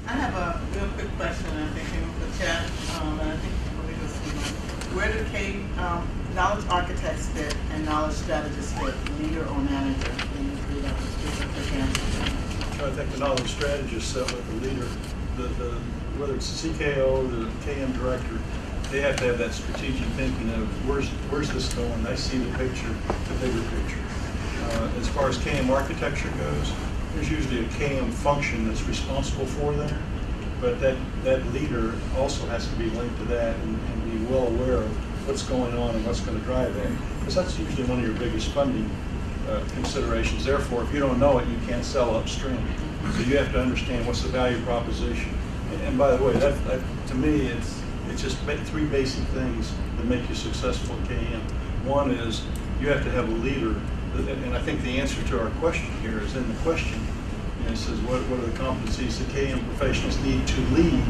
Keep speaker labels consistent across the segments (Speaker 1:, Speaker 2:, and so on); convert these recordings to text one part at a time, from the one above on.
Speaker 1: I have a real quick question, I think, in the chat, and I think believe this is where do knowledge architects fit and knowledge strategists fit, leader or manager? Can you read out the specific answer?
Speaker 2: I think the knowledge strategist set with the leader, whether it's the CKO or the KM director, they have to have that strategic thinking of where's this going? I see the picture, the bigger picture. As far as KM architecture goes, there's usually a KM function that's responsible for that, but that leader also has to be linked to that and be well aware of what's going on and what's going to drive that, because that's usually one of your biggest funding considerations. Therefore, if you don't know it, you can't sell upstream. So you have to understand what's the value proposition. And by the way, that to me, it's just three basic things that make you successful at KM. One is you have to have a leader, and I think the answer to our question here is in the question. And it says, what are the competencies that KM professionals need to lead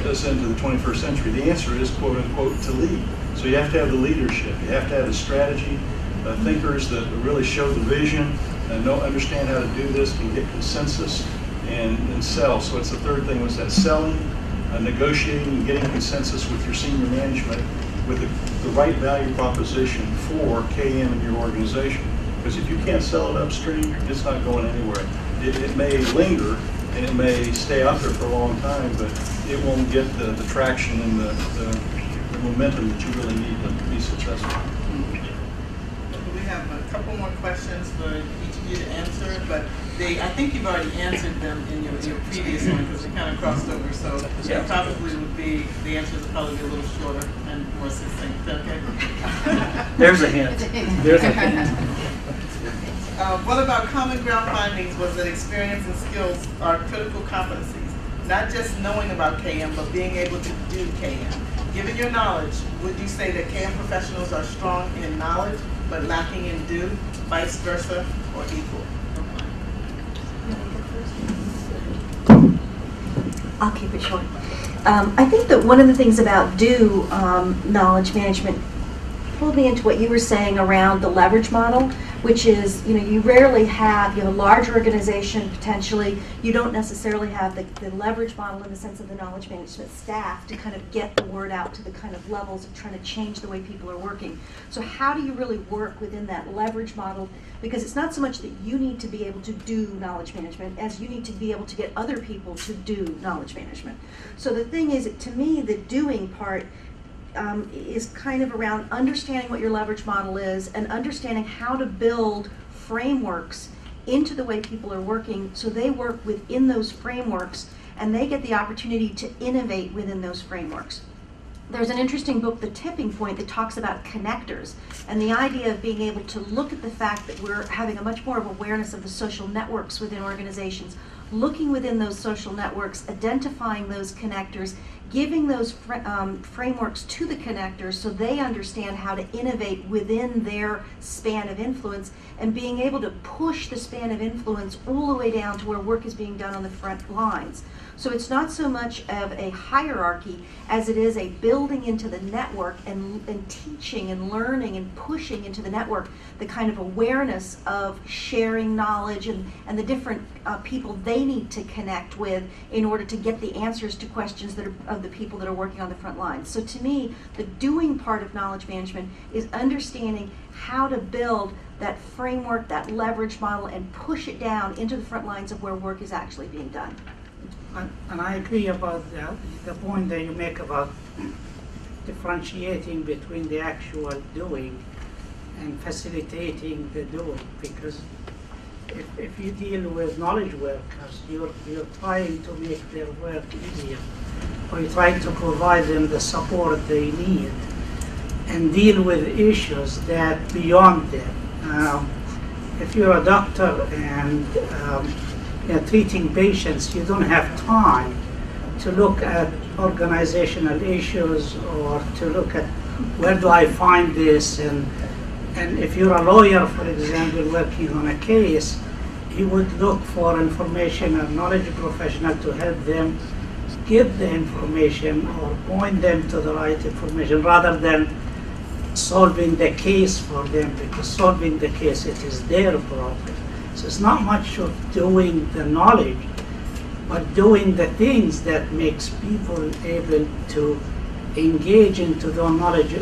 Speaker 2: us into the 21st century? The answer is, quote unquote, to lead. So you have to have the leadership. You have to have the strategy, thinkers that really show the vision, understand how to do this, can get consensus, and sell. So it's the third thing was that selling, negotiating, getting consensus with your senior management with the right value proposition for KM in your organization. Because if you can't sell it upstream, it's not going anywhere. It may linger and it may stay out there for a long time, but it won't get the traction and the momentum that you really need to be successful.
Speaker 1: We have a couple more questions for each of you to answer, but I think you've already answered them in your previous one because we kind of crossed over, so it probably would be, the answers would probably be a little shorter and more succinct. Okay?
Speaker 3: There's a hint. There's a hint.
Speaker 1: What about common ground findings was that experience and skills are critical competencies, not just knowing about KM, but being able to do KM. Given your knowledge, would you say that KM professionals are strong in knowledge, but lacking in do, vice versa, or equal?
Speaker 4: I'll keep it short. I think that one of the things about do knowledge management pulled me into what you were saying around the leverage model, which is, you rarely have, you have a large organization potentially, you don't necessarily have the leverage model in the sense of the knowledge management staff to kind of get the word out to the kind of levels of trying to change the way people are working. So how do you really work within that leverage model? Because it's not so much that you need to be able to do knowledge management as you need to be able to get other people to do knowledge management. So the thing is, to me, the doing part is kind of around understanding what your leverage model is and understanding how to build frameworks into the way people are working so they work within those frameworks and they get the opportunity to innovate within those frameworks. There's an interesting book, The Tipping Point, that talks about connectors and the idea of being able to look at the fact that we're having a much more of awareness of the social networks within organizations, looking within those social networks, identifying those connectors, giving those frameworks to the connectors so they understand how to innovate within their span of influence and being able to push the span of influence all the way down to where work is being done on the front lines. So it's not so much of a hierarchy as it is a building into the network and teaching and learning and pushing into the network the kind of awareness of sharing knowledge and the different people they need to connect with in order to get the answers to questions that are of the people that are working on the front lines. So to me, the doing part of knowledge management is understanding how to build that framework, that leverage model, and push it down into the front lines of where work is actually being done.
Speaker 5: And I agree about the point that you make about differentiating between the actual doing and facilitating the doing, because if you deal with knowledge workers, you're trying to make their work easier, or you're trying to provide them the support they need and deal with issues that beyond them. If you're a doctor and treating patients, you don't have time to look at organizational issues or to look at where do I find this, and if you're a lawyer, for example, working on a case, you would look for information and knowledge professional to help them get the information or point them to the right information rather than solving the case for them, because solving the case, it is their problem. So it's not much of doing the knowledge, but doing the things that makes people able to engage into the knowledge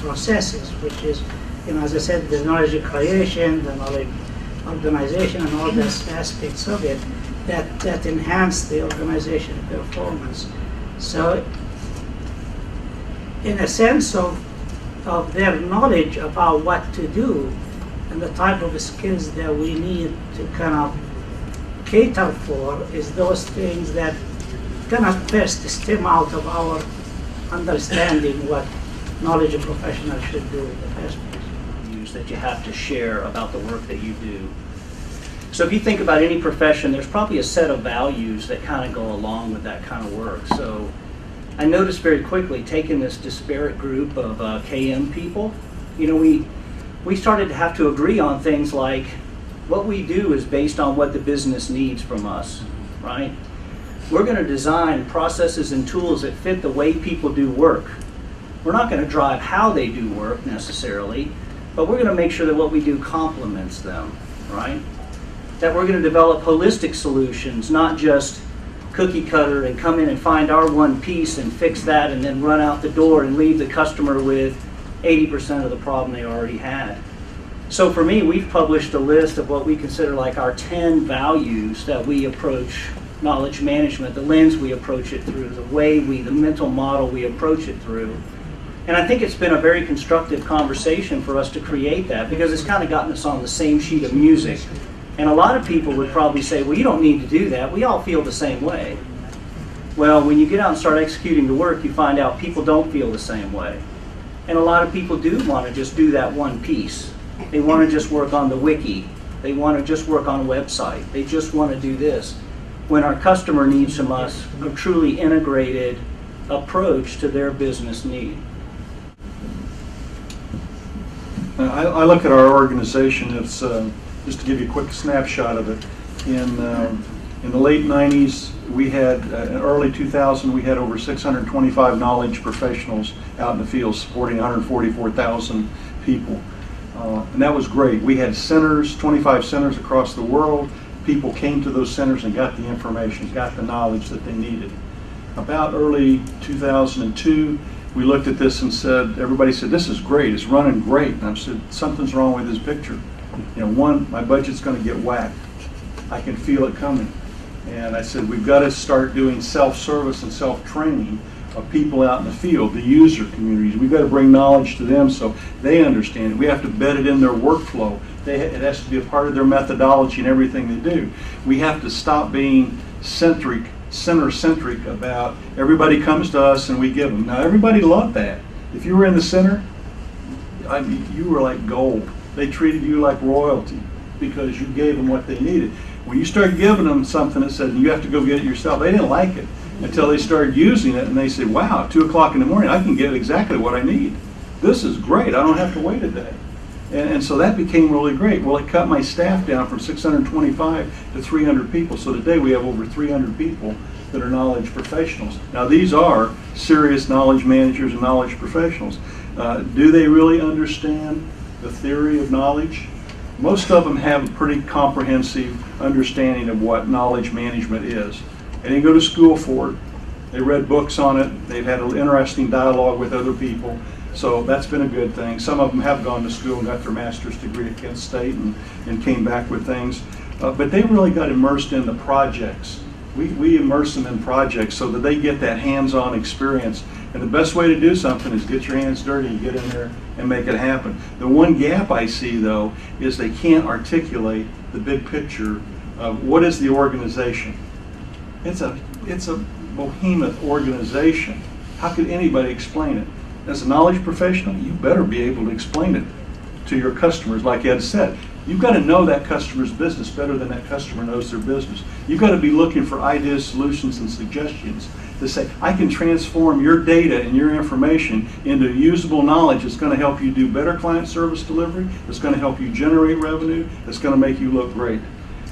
Speaker 5: processes, which is, as I said, the knowledge creation, the knowledge organization, and all those aspects of it that enhance the organization performance. So, in a sense of their knowledge about what to do and the type of skills that we need to kind of cater for is those things that kind of first stem out of our understanding what knowledge professionals should do in the first place.
Speaker 3: That you have to share about the work that you do. So if you think about any profession, there's probably a set of values that kind of go along with that kind of work. So I noticed very quickly, taking this disparate group of KM people, we started to have to agree on things like what we do is based on what the business needs from us, right? We're going to design processes and tools that fit the way people do work. We're not going to drive how they do work necessarily, but we're going to make sure that what we do complements them, right? That we're going to develop holistic solutions, not just cookie cutter and come in and find our one piece and fix that and then run out the door and leave the customer with 80% of the problem they already had. So for me, we've published a list of what we consider like our 10 values that we approach knowledge management, the lens we approach it through, the mental model we approach it through. And I think it's been a very constructive conversation for us to create that, because it's kind of gotten us on the same sheet of music. And a lot of people would probably say, well, you don't need to do that. We all feel the same way. Well, when you get out and start executing the work, you find out people don't feel the same way. And a lot of people do want to just do that one piece. They want to just work on the wiki. They want to just work on a website. They just want to do this. When our customer needs from us a truly integrated approach to their business need.
Speaker 2: I look at our organization, it's just to give you a quick snapshot of it. In the late 90s, we had, in early 2000, we had over 625 knowledge professionals out in the field supporting 144,000 people. And that was great. We had centers, 25 centers across the world. People came to those centers and got the information, got the knowledge that they needed. About early 2002, we looked at this and said, everybody said, this is great, it's running great. And I said, something's wrong with this picture. One, my budget's going to get whacked. I can feel it coming. And I said, we've got to start doing self-service and self-training of people out in the field, the user communities. We've got to bring knowledge to them so they understand it. We have to bed it in their workflow. It has to be a part of their methodology and everything they do. We have to stop being center-centric about everybody comes to us and we give them. Now, everybody loved that. If you were in the center, you were like gold. They treated you like royalty because you gave them what they needed. When you start giving them something that said you have to go get it yourself, they didn't like it until they started using it, and they said, wow, at 2 o'clock in the morning, I can get exactly what I need. This is great. I don't have to wait a day. And so that became really great. Well, it cut my staff down from 625 to 300 people. So today we have over 300 people that are knowledge professionals. Now, these are serious knowledge managers and knowledge professionals. Do they really understand the theory of knowledge? Most of them have a pretty comprehensive understanding of what knowledge management is. They didn't go to school for it. They read books on it. They've had an interesting dialogue with other people. So that's been a good thing. Some of them have gone to school and got their master's degree at Kent State and came back with things. But they really got immersed in the projects. We immerse them in projects so that they get that hands-on experience. And the best way to do something is get your hands dirty and get in there and make it happen. The one gap I see, though, is they can't articulate the big picture of what is the organization. It's a behemoth organization. How could anybody explain it? As a knowledge professional, you better be able to explain it to your customers. Like Ed said, you've got to know that customer's business better than that customer knows their business. You've got to be looking for ideas, solutions, and suggestions to say, I can transform your data and your information into usable knowledge that's going to help you do better client service delivery, that's going to help you generate revenue, that's going to make you look great.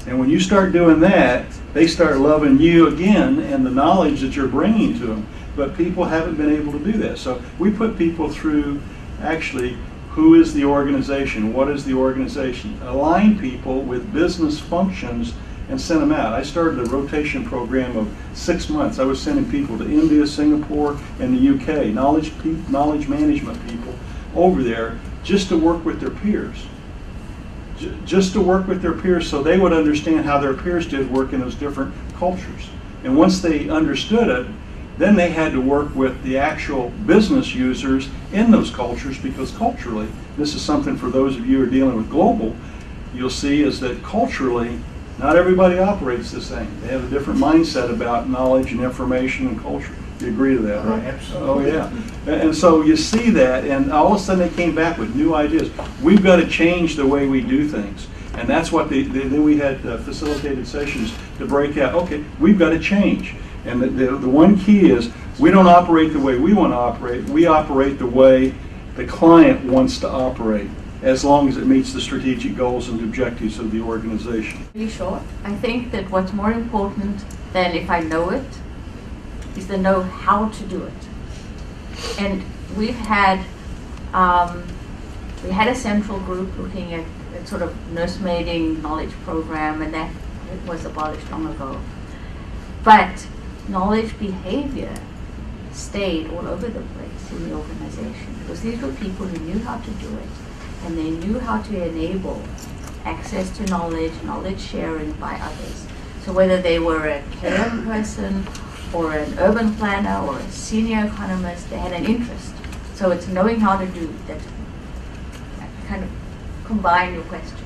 Speaker 2: And when you start doing that, they start loving you again and the knowledge that you're bringing to them. But people haven't been able to do that. So we put people through, actually, who is the organization? What is the organization? Align people with business functions and sent them out. I started a rotation program of 6 months. I was sending people to India, Singapore, and the UK, knowledge management people over there just to work with their peers. Just to work with their peers so they would understand how their peers did work in those different cultures. And once they understood it, then they had to work with the actual business users in those cultures, because culturally, this is something for those of you who are dealing with global, you'll see is that culturally, not everybody operates the same. They have a different mindset about knowledge and information and culture. You agree to that, right?
Speaker 6: Absolutely.
Speaker 2: Oh, yeah. And so you see that, and all of a sudden they came back with new ideas. We've got to change the way we do things. And that's what then we had facilitated sessions to break out. Okay, we've got to change. And the one key is we don't operate the way we want to operate. We operate the way the client wants to operate, as long as it meets the strategic goals and objectives of the organization.
Speaker 7: Really short. I think that what's more important than if I know it is to know how to do it. And we've had we had a central group looking at sort of nursemaiding knowledge program, and that it was abolished long ago. But knowledge behavior stayed all over the place in the organization, because these were people who knew how to do it, and they knew how to enable access to knowledge, knowledge sharing by others. So whether they were a KM person or an urban planner or a senior economist, they had an interest. So it's knowing how to do that. Kind of combine your question.